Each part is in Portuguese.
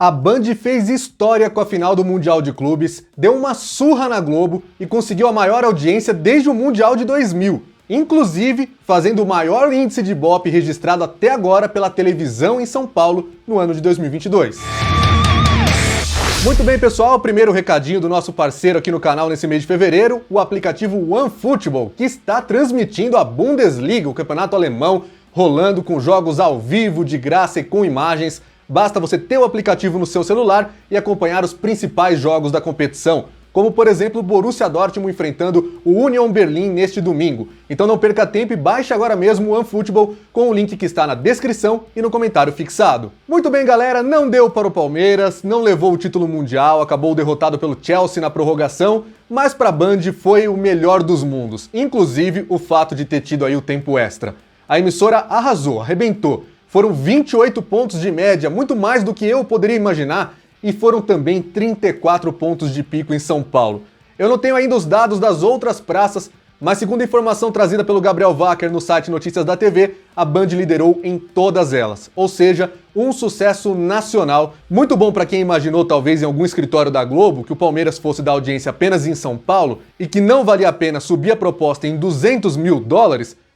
A Band fez história com a final do Mundial de Clubes, deu uma surra na Globo e conseguiu a maior audiência desde o Mundial de 2000, inclusive fazendo o maior índice de Ibope registrado até agora pela televisão em São Paulo no ano de 2022. Muito bem, pessoal, primeiro recadinho do nosso parceiro aqui no canal nesse mês de fevereiro, o aplicativo OneFootball, que está transmitindo a Bundesliga, o campeonato alemão, rolando com jogos ao vivo, de graça e com imagens. Basta você ter o aplicativo no seu celular e acompanhar os principais jogos da competição, como por exemplo o Borussia Dortmund enfrentando o Union Berlin neste domingo. Então não perca tempo e baixe agora mesmo o OneFootball com o link que está na descrição e no comentário fixado. Muito bem, galera, não deu para o Palmeiras, não levou o título mundial, acabou derrotado pelo Chelsea na prorrogação, mas para a Band foi o melhor dos mundos, inclusive o fato de ter tido aí o tempo extra. A emissora arrasou, arrebentou. Foram 28 pontos de média, muito mais do que eu poderia imaginar, e foram também 34 pontos de pico em São Paulo. Eu não tenho ainda os dados das outras praças, mas segundo a informação trazida pelo Gabriel Wacker no site Notícias da TV, a Band liderou em todas elas. Ou seja, um sucesso nacional, muito bom para quem imaginou talvez em algum escritório da Globo que o Palmeiras fosse dar audiência apenas em São Paulo e que não valia a pena subir a proposta em $200 mil.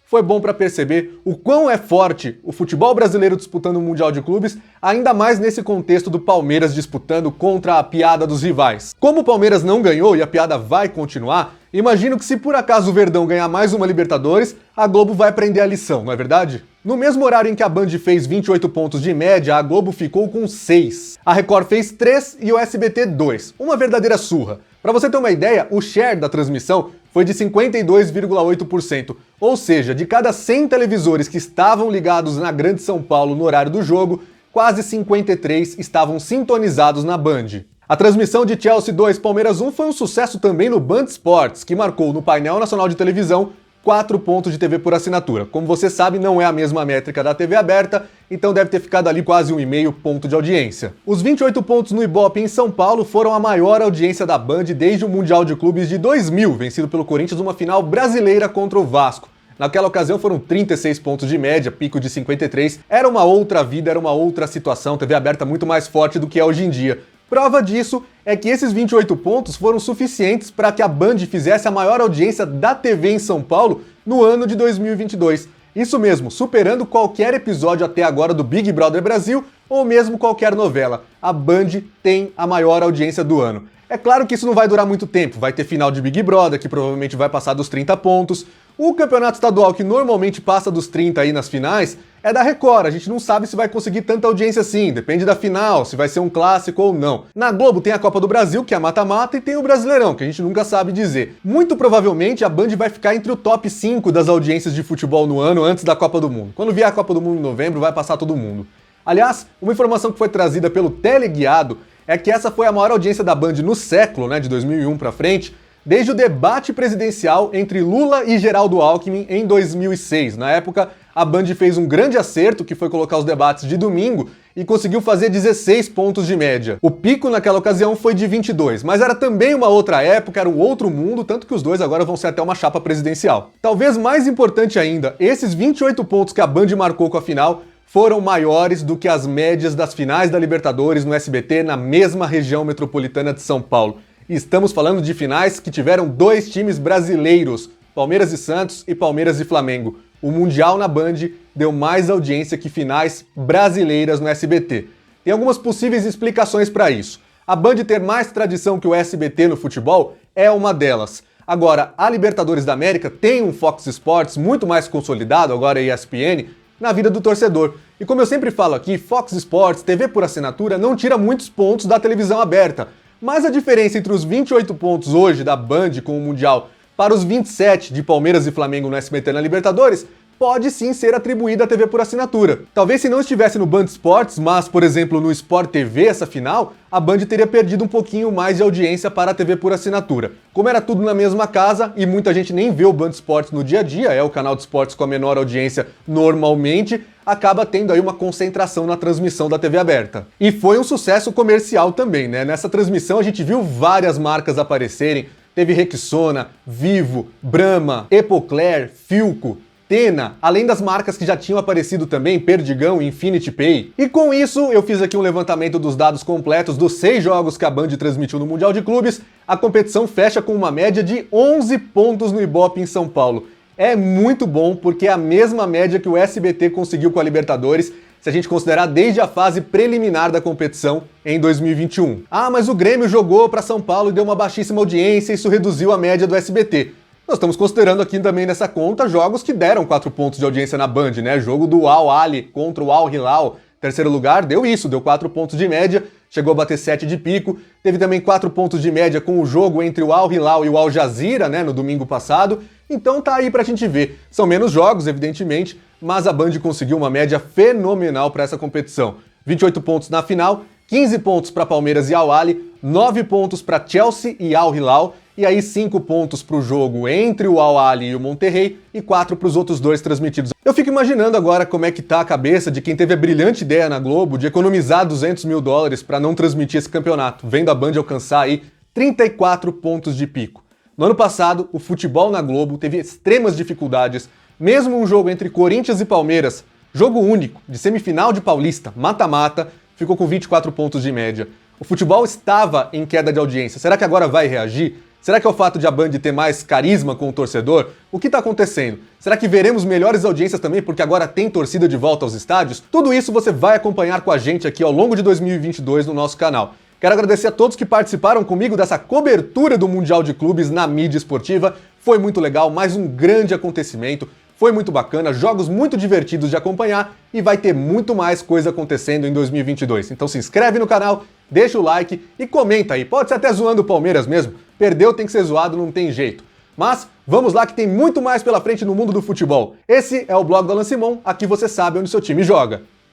Foi bom para perceber o quão é forte o futebol brasileiro disputando o Mundial de Clubes, ainda mais nesse contexto do Palmeiras disputando contra a piada dos rivais. Como o Palmeiras não ganhou e a piada vai continuar, imagino que se por acaso o Verdão ganhar mais uma Libertadores, a Globo vai aprender a lição, não é verdade? No mesmo horário em que a Band fez 28 pontos de média, a Globo ficou com 6. A Record fez 3 e o SBT 2. Uma verdadeira surra. Para você ter uma ideia, o share da transmissão foi de 52,8%, ou seja, de cada 100 televisores que estavam ligados na Grande São Paulo no horário do jogo, quase 53 estavam sintonizados na Band. A transmissão de Chelsea 2 Palmeiras 1 foi um sucesso também no Band Sports, que marcou no painel nacional de televisão 4 pontos de TV por assinatura. Como você sabe, não é a mesma métrica da TV aberta, então deve ter ficado ali quase 1,5 ponto de audiência. Os 28 pontos no Ibope em São Paulo foram a maior audiência da Band desde o Mundial de Clubes de 2000, vencido pelo Corinthians numa final brasileira contra o Vasco. Naquela ocasião foram 36 pontos de média, pico de 53. Era uma outra vida, era uma outra situação, TV aberta muito mais forte do que é hoje em dia. Prova disso é que esses 28 pontos foram suficientes para que a Band fizesse a maior audiência da TV em São Paulo no ano de 2022. Isso mesmo, superando qualquer episódio até agora do Big Brother Brasil ou mesmo qualquer novela. A Band tem a maior audiência do ano. É claro que isso não vai durar muito tempo, vai ter final de Big Brother, que provavelmente vai passar dos 30 pontos. O campeonato estadual, que normalmente passa dos 30 aí nas finais, é da Record. A gente não sabe se vai conseguir tanta audiência assim, depende da final, se vai ser um clássico ou não. Na Globo tem a Copa do Brasil, que é a mata-mata, e tem o Brasileirão, que a gente nunca sabe dizer. Muito provavelmente a Band vai ficar entre o top 5 das audiências de futebol no ano antes da Copa do Mundo. Quando vier a Copa do Mundo em novembro, vai passar todo mundo. Aliás, uma informação que foi trazida pelo Teleguiado é que essa foi a maior audiência da Band no século, de 2001 pra frente, desde o debate presidencial entre Lula e Geraldo Alckmin em 2006. Na época, a Band fez um grande acerto, que foi colocar os debates de domingo, e conseguiu fazer 16 pontos de média. O pico naquela ocasião foi de 22, mas era também uma outra época, era um outro mundo, tanto que os dois agora vão ser até uma chapa presidencial. Talvez mais importante ainda, esses 28 pontos que a Band marcou com a final foram maiores do que as médias das finais da Libertadores no SBT na mesma região metropolitana de São Paulo. E estamos falando de finais que tiveram 2 times brasileiros, Palmeiras e Santos e Palmeiras e Flamengo. O Mundial na Band deu mais audiência que finais brasileiras no SBT. Tem algumas possíveis explicações para isso. A Band ter mais tradição que o SBT no futebol é uma delas. Agora, a Libertadores da América tem um Fox Sports muito mais consolidado, agora a ESPN, na vida do torcedor. E como eu sempre falo aqui, Fox Sports, TV por assinatura, não tira muitos pontos da televisão aberta. Mas a diferença entre os 28 pontos hoje da Band com o Mundial para os 27 de Palmeiras e Flamengo no SBT na Libertadores pode sim ser atribuída à TV por assinatura. Talvez se não estivesse no Band Esportes, mas, por exemplo, no Sport TV essa final, a Band teria perdido um pouquinho mais de audiência para a TV por assinatura. Como era tudo na mesma casa e muita gente nem vê o Band Esportes no dia a dia, é o canal de esportes com a menor audiência normalmente, acaba tendo aí uma concentração na transmissão da TV aberta. E foi um sucesso comercial também, Nessa transmissão a gente viu várias marcas aparecerem, teve Rexona, Vivo, Brahma, Epocler, Philco, Atena, além das marcas que já tinham aparecido também, Perdigão e Infinity Pay. E com isso, eu fiz aqui um levantamento dos dados completos dos 6 jogos que a Band transmitiu no Mundial de Clubes. A competição fecha com uma média de 11 pontos no Ibope em São Paulo. É muito bom, porque é a mesma média que o SBT conseguiu com a Libertadores, se a gente considerar desde a fase preliminar da competição em 2021. Ah, mas o Grêmio jogou para São Paulo e deu uma baixíssima audiência, isso reduziu a média do SBT. Nós estamos considerando aqui também nessa conta jogos que deram 4 pontos de audiência na Band, né? Jogo do Al Ahly contra o Al Hilal, terceiro lugar, deu isso, deu 4 pontos de média, chegou a bater 7 de pico. Teve também 4 pontos de média com o jogo entre o Al Hilal e o Al Jazeera, né, no domingo passado. Então tá aí pra gente ver. São menos jogos, evidentemente, mas a Band conseguiu uma média fenomenal para essa competição. 28 pontos na final, 15 pontos para Palmeiras e Al Ahly, 9 pontos para Chelsea e Al Hilal, e aí 5 pontos para o jogo entre o Al Ahly e o Monterrey e 4 para os outros dois transmitidos. Eu fico imaginando agora como é que tá a cabeça de quem teve a brilhante ideia na Globo de economizar $200 mil para não transmitir esse campeonato, vendo a Band alcançar aí 34 pontos de pico. No ano passado, o futebol na Globo teve extremas dificuldades, mesmo um jogo entre Corinthians e Palmeiras, jogo único, de semifinal de Paulista, mata-mata, ficou com 24 pontos de média. O futebol estava em queda de audiência. Será que agora vai reagir? Será que é o fato de a Band ter mais carisma com o torcedor? O que está acontecendo? Será que veremos melhores audiências também porque agora tem torcida de volta aos estádios? Tudo isso você vai acompanhar com a gente aqui ao longo de 2022 no nosso canal. Quero agradecer a todos que participaram comigo dessa cobertura do Mundial de Clubes na mídia esportiva. Foi muito legal, mais um grande acontecimento. Foi muito bacana, jogos muito divertidos de acompanhar e vai ter muito mais coisa acontecendo em 2022. Então se inscreve no canal, deixa o like e comenta aí. Pode ser até zoando o Palmeiras mesmo. Perdeu, tem que ser zoado, não tem jeito. Mas vamos lá que tem muito mais pela frente no mundo do futebol. Esse é o blog do Alan Simon, aqui você sabe onde seu time joga.